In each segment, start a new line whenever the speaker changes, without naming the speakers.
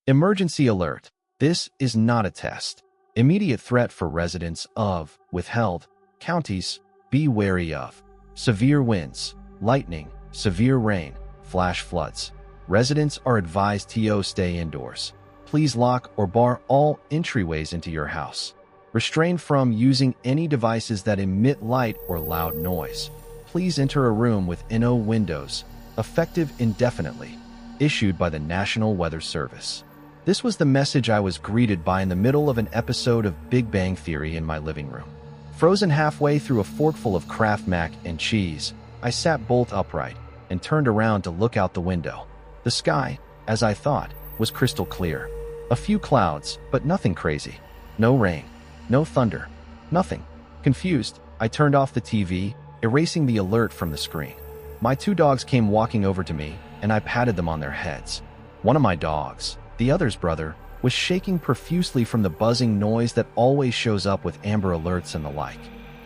Emergency alert. This is not a test. Immediate threat for residents of withheld counties. Be wary of severe winds, lightning, severe rain, flash floods. Residents are advised to stay indoors. Please lock or bar all entryways into your house. Restrain from using any devices that emit light or loud noise. Please enter a room with no windows. Effective indefinitely. Issued by the National Weather Service. This was the message I was greeted by in the middle of an episode of Big Bang Theory in my living room. Frozen halfway through a forkful of Kraft mac and cheese, I sat bolt upright and turned around to look out the window. The sky, as I thought, was crystal clear. A few clouds, but nothing crazy. No rain. No thunder. Nothing. Confused, I turned off the TV, erasing the alert from the screen. My 2 dogs came walking over to me, and I patted them on their heads. One of my dogs, the other's brother, was shaking profusely from the buzzing noise that always shows up with Amber Alerts and the like.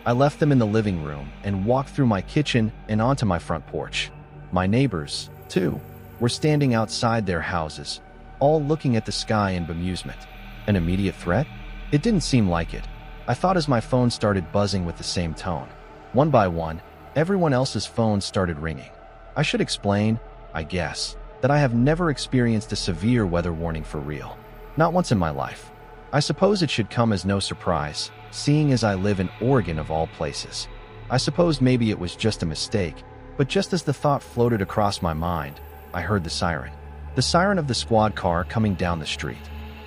I left them in the living room and walked through my kitchen and onto my front porch. My neighbors, too, were standing outside their houses, all looking at the sky in bemusement. An immediate threat? It didn't seem like it. I thought as my phone started buzzing with the same tone. One by one, everyone else's phones started ringing. I should explain, I guess, that I have never experienced a severe weather warning for real. Not once in my life. I suppose it should come as no surprise, seeing as I live in Oregon of all places. I suppose maybe it was just a mistake, but just as the thought floated across my mind, I heard the siren. The siren of the squad car coming down the street.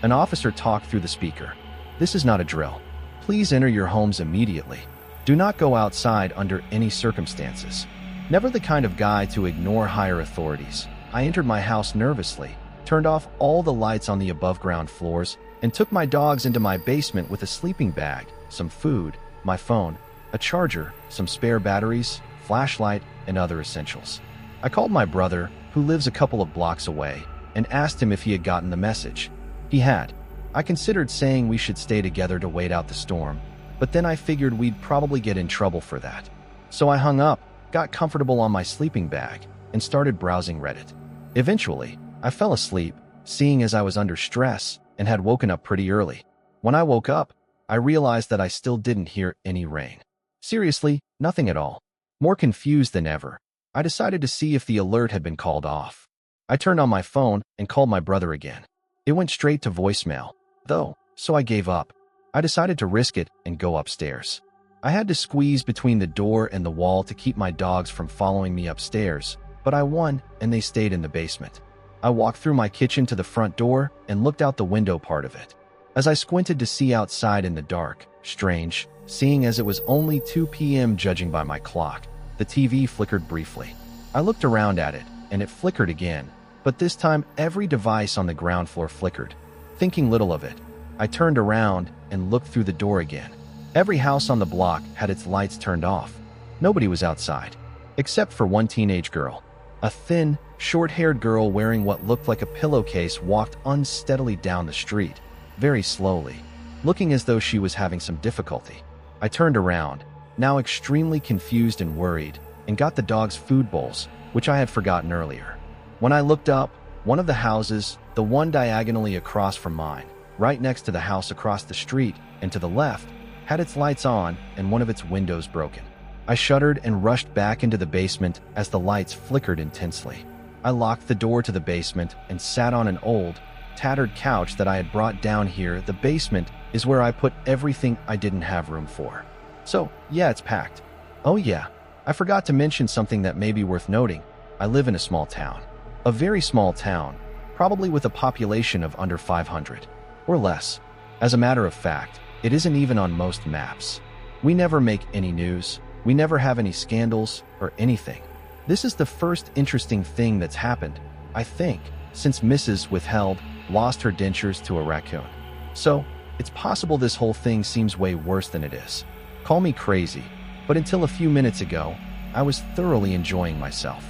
An officer talked through the speaker. This is not a drill. Please enter your homes immediately. Do not go outside under any circumstances. Never the kind of guy to ignore higher authorities, I entered my house nervously, turned off all the lights on the above-ground floors, and took my dogs into my basement with a sleeping bag, some food, my phone, a charger, some spare batteries, flashlight, and other essentials. I called my brother, who lives a couple of blocks away, and asked him if he had gotten the message. He had. I considered saying we should stay together to wait out the storm, but then I figured we'd probably get in trouble for that. So I hung up, got comfortable on my sleeping bag, and started browsing Reddit. Eventually, I fell asleep, seeing as I was under stress and had woken up pretty early. When I woke up, I realized that I still didn't hear any rain. Seriously, nothing at all. More confused than ever, I decided to see if the alert had been called off. I turned on my phone and called my brother again. It went straight to voicemail, though, so I gave up. I decided to risk it and go upstairs. I had to squeeze between the door and the wall to keep my dogs from following me upstairs, but I won and they stayed in the basement. I walked through my kitchen to the front door and looked out the window part of it. As I squinted to see outside in the dark, strange, seeing as it was only 2 p.m. judging by my clock, the TV flickered briefly. I looked around at it, and it flickered again, but this time every device on the ground floor flickered. Thinking little of it, I turned around and looked through the door again. Every house on the block had its lights turned off. Nobody was outside, except for one teenage girl. A thin, short-haired girl wearing what looked like a pillowcase walked unsteadily down the street, very slowly, looking as though she was having some difficulty. I turned around, now extremely confused and worried, and got the dog's food bowls, which I had forgotten earlier. When I looked up, one of the houses, the one diagonally across from mine, right next to the house across the street and to the left, had its lights on and one of its windows broken. I shuddered and rushed back into the basement as the lights flickered intensely. I locked the door to the basement and sat on an old, tattered couch that I had brought down here. The basement is where I put everything I didn't have room for. So, yeah, it's packed. Oh yeah, I forgot to mention something that may be worth noting. I live in a small town. A very small town, probably with a population of under 500, or less. As a matter of fact, it isn't even on most maps. We never make any news. We never have any scandals or anything. This is the first interesting thing that's happened, I think, since Mrs. Withheld lost her dentures to a raccoon. So, it's possible this whole thing seems way worse than it is. Call me crazy, but until a few minutes ago, I was thoroughly enjoying myself.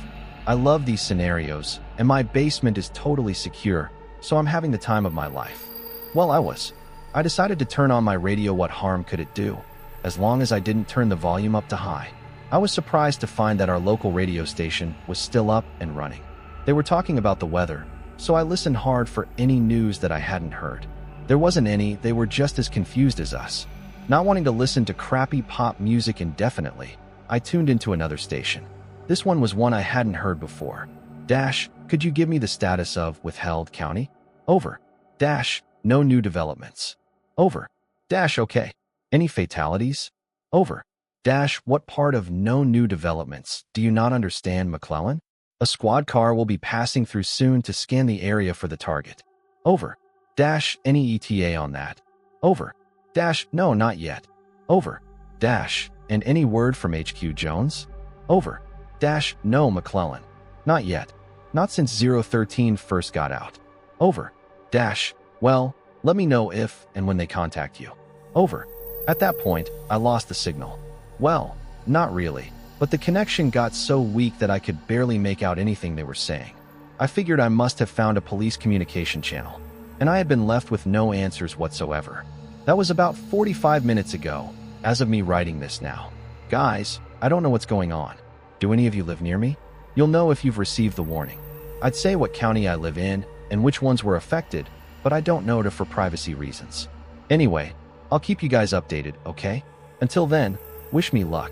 I love these scenarios, and my basement is totally secure, so I'm having the time of my life. Well, I decided to turn on my radio. What harm could it do? As long as I didn't turn the volume up to high. I was surprised to find that our local radio station was still up and running. They were talking about the weather, so I listened hard for any news that I hadn't heard. There wasn't any, they were just as confused as us. Not wanting to listen to crappy pop music indefinitely, I tuned into another station. This one was one I hadn't heard before. Dash, could you give me the status of withheld county? Over. Dash, no new developments. Over. Dash, okay. Any fatalities? Over. Dash, what part of no new developments do you not understand, McClellan? A squad car will be passing through soon to scan the area for the target. Over. Dash, any ETA on that? Over. Dash, no, not yet. Over. Dash, and any word from HQ Jones? Over. Dash, no, McClellan. Not yet. Not since 013 first got out. Over. Dash, well, let me know if and when they contact you. Over. At that point, I lost the signal. Well, not really, but the connection got so weak that I could barely make out anything they were saying. I figured I must have found a police communication channel, and I had been left with no answers whatsoever. That was about 45 minutes ago, as of me writing this now. Guys, I don't know what's going on. Do any of you live near me? You'll know if you've received the warning. I'd say what county I live in and which ones were affected, but I don't know for privacy reasons. Anyway, I'll keep you guys updated, okay? Until then, wish me luck.